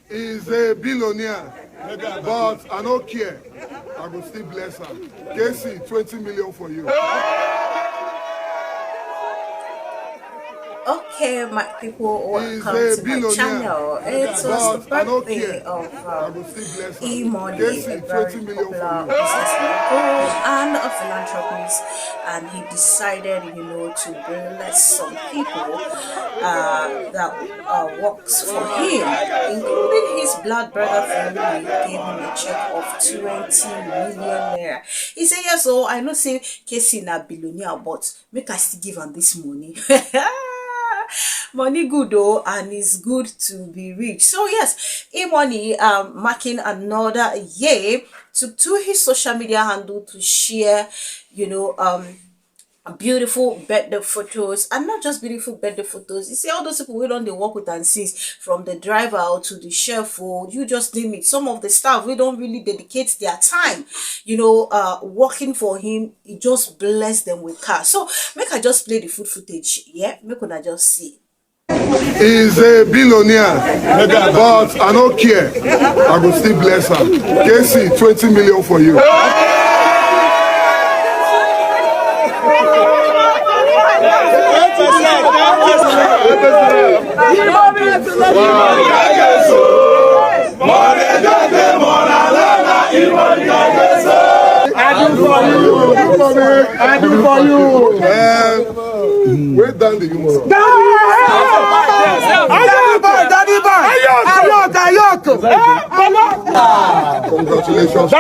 He's a billionaire, but I don't care. I will still bless him. Casey, 20 million for you. Okay, my people, welcome to my channel. It was the birthday of E-Money, a very popular business mogul and a philanthropist, and he decided, to bless some people that works for him, including his blood brother family. Gave him a check of 20 million naira. He said, yes, so I know say Casey na billionaire, but make I still give him this money. Money good though, and it's good to be rich. So yes, E-Money marking another year took to his social media handle to share, beautiful birthday photos, and not just beautiful birthday photos. You see all those people we don't they work with and since, from the driver to the chef, or you just name it. Some of the staff we don't really dedicate their time, working for him. He just bless them with cars. So make I just play the food footage. Yeah, make I just see. He's a billionaire, but I don't care. I will still bless him. Casey, 20 million for you. I do for you. Wait down the humor. Congratulations.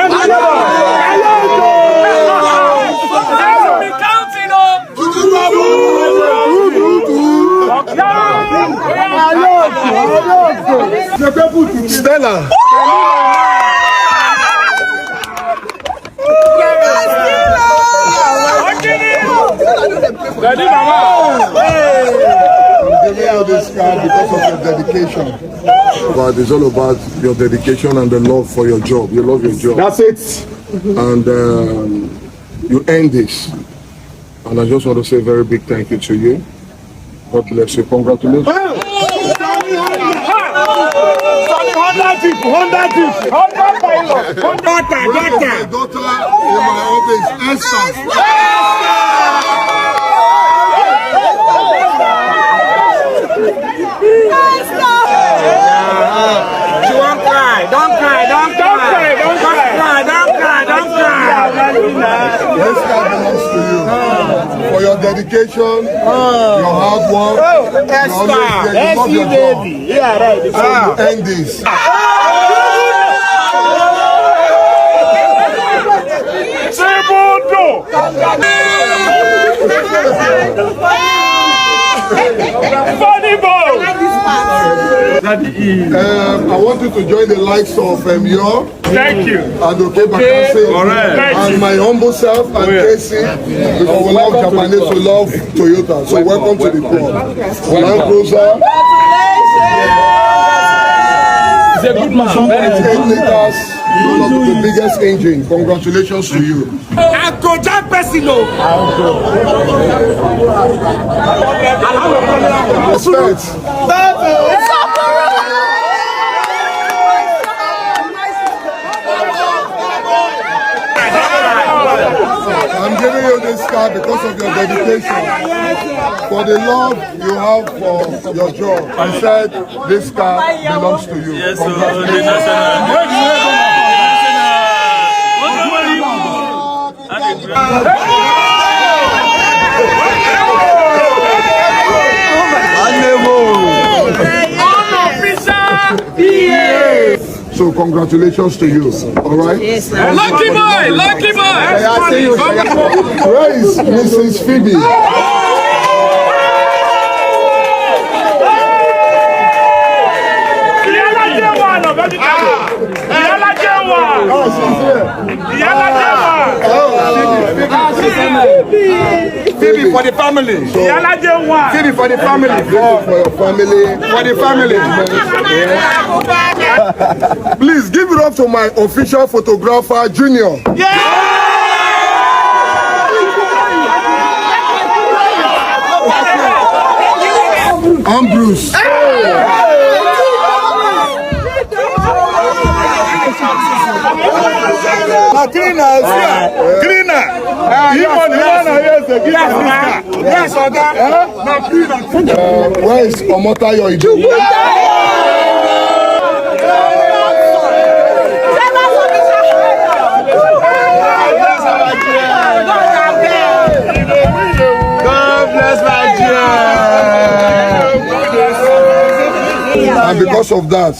Stella. I'm giving you this card because of your dedication. But it's all about your dedication and the love for your job. You love your job. That's it. And you earn this. And I just want to say a very big thank you to you. God bless you. Congratulations. My daughter in my office, Esther. She won't cry. Don't cry. This card belongs to you. For your dedication, your hard work, you love your job. Yeah, right. So you end this. Funny boy. I want you to join the likes of Yo. Thank you. And Bakase, and my humble self and Casey, because we love Japanese, we love Toyota. So welcome to the club. Land Cruiser. He's a good man. 8 liters, the biggest engine. Congratulations to you. I go jump Pesino. Respect. I'm giving you this card because of your dedication, for the love you have for your job. I said this card belongs to you. Yes, So congratulations to you. All right. Yes, lucky boy. Where is Mrs. Phoebe? Phoebe for the family. Phoebe for the family. For your family. For the family. Please give it up to my official photographer, Junior. I'm Bruce. cleaners. Cleaner. Yes, where is Omotayo Ido? And because of that,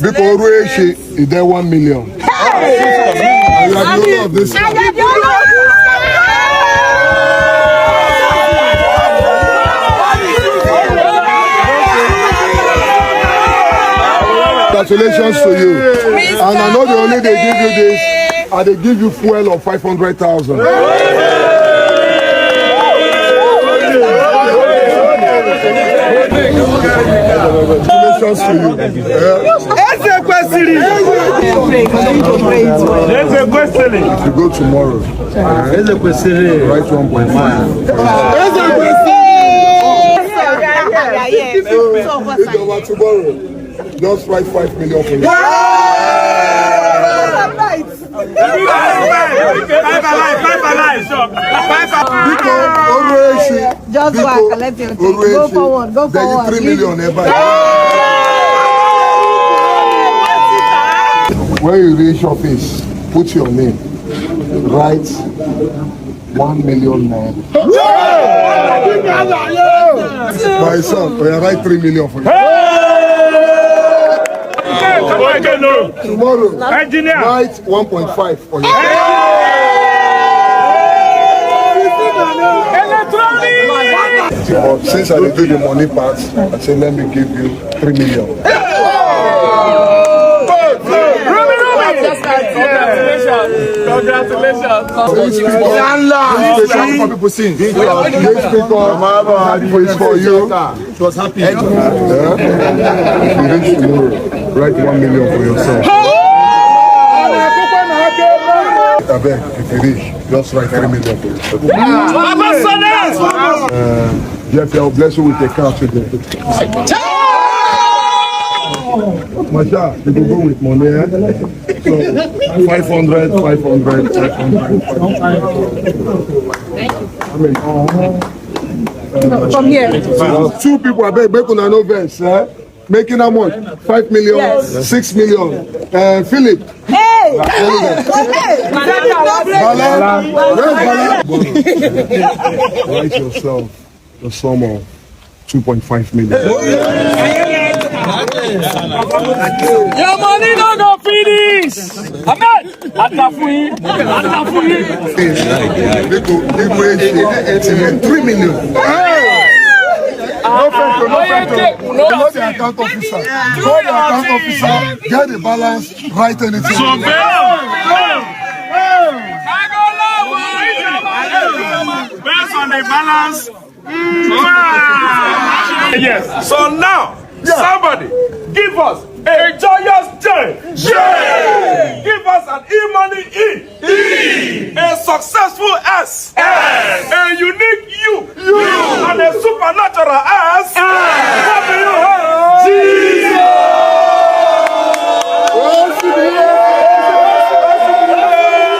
because Orueshi is there 1 million. And you are the owner of this. Congratulations to you. And I know they only they give you this, and they give you fuel of 500,000. Congratulations to you. That's a question. If you go tomorrow, write 1.5. Tomorrow, just write 5 million for you. Just go and collect your thing. Go forward, go forward. 3 million. When you reach office, put your name. Write 1 million naira. My son, we write 3 million for you. Tomorrow, write 1.5 for you. But since I did the money part, I said, let me give you 3 million. Congratulations. It's for you. She was happy. If you reach tomorrow, write 1 million for yourself. If you reach, just write 3 million for yourself. Jeff, I'll bless you with a car today. Masha, you will go with money, eh? So 500. I mean, From here. two people are making an offense, eh? Making how much? 5 million, yes. 6 million. Philip. Hey! Write yourself the sum of 2.5 million. Your money don't go finish. Amen. Atafui. 3 million. No the account officer. Go the account officer, get the balance, write anything. So based on the balance. Yes. So now, somebody give us a joyous J. Give us an E-money E. A successful S. A unique U. And a supernatural S. What do you have?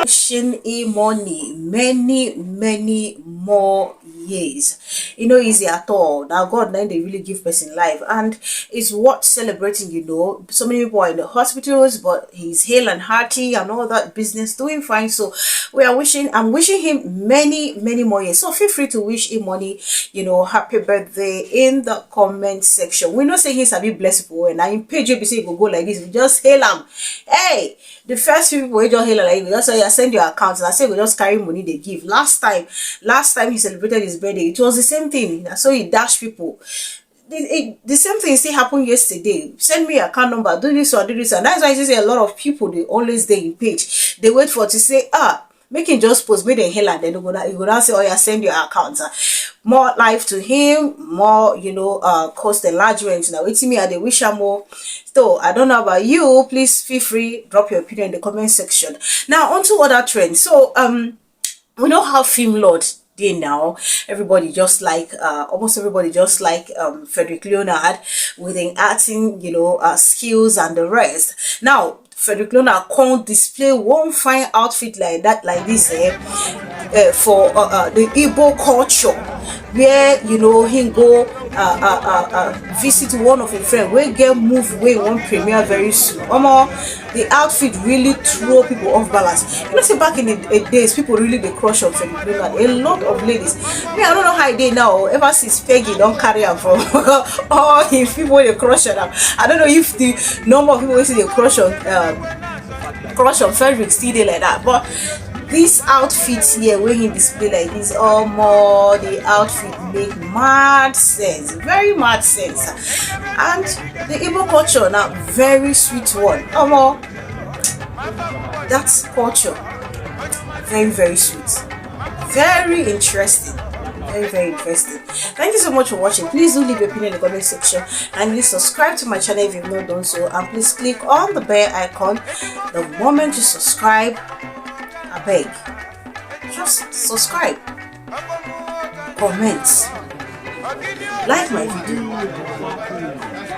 Wishing E-money many more years. You know, easy at all. Now God, then they really give person life, and it's worth celebrating. You know, so many people are in the hospitals, but he's hale and hearty and all that business, doing fine. So I'm wishing him many more years. So feel free to wish him money, you know, happy birthday in the comment section. We know say he's a bit blessed people, and I page you say you go like this, we just hail him. Hey, the first few people we just hail like this, so you send your account, and I say we just carry money they give. Last time he celebrated his birthday, it was the same thing. So he dash people. The same thing still happened yesterday. Send me your account number, do this or do this, and that's why I say a lot of people they always they in page. They wait for to say make him just post, make them hell, and then you go down say, oh yeah, send your account. More life to him, more, you know, cost enlargement. Now it's me, they wish him more. So I don't know about you, please feel free, drop your opinion in the comment section. Now on to other trends. So we know how film lord day now. Everybody just like almost everybody just like Frederick with an acting, you know, skills and the rest. Now Frederick can't display one fine outfit like that, like this, for the Igbo culture, where you know he go visit one of a friend, we get moved way one premiere very soon. The outfit really throw people off balance. You know, see, back in the days, people really they crush on Frederick. A lot of ladies. Me, I don't know how they now. Ever since Peggy don't carry her from all if people they crush on them. I don't know if the number of people see they crush on Frederick still there like that. But these outfits here, when he display like this, more the outfit make mad sense, very mad sense. And the Igbo culture now very sweet one. That's culture, very sweet, very interesting. Very interesting. Thank you so much for watching. Please do leave your opinion in the comment section, and please subscribe to my channel if you've not done so, and please click on the bell icon. The moment you subscribe, I beg, just subscribe, comment, like my video.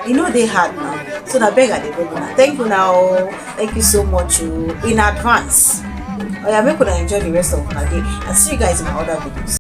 You know they hard now, so I beg I beg now. Thank you now. Thank you so much in advance. I make sure I enjoy the rest of my day, and see you guys in my other videos.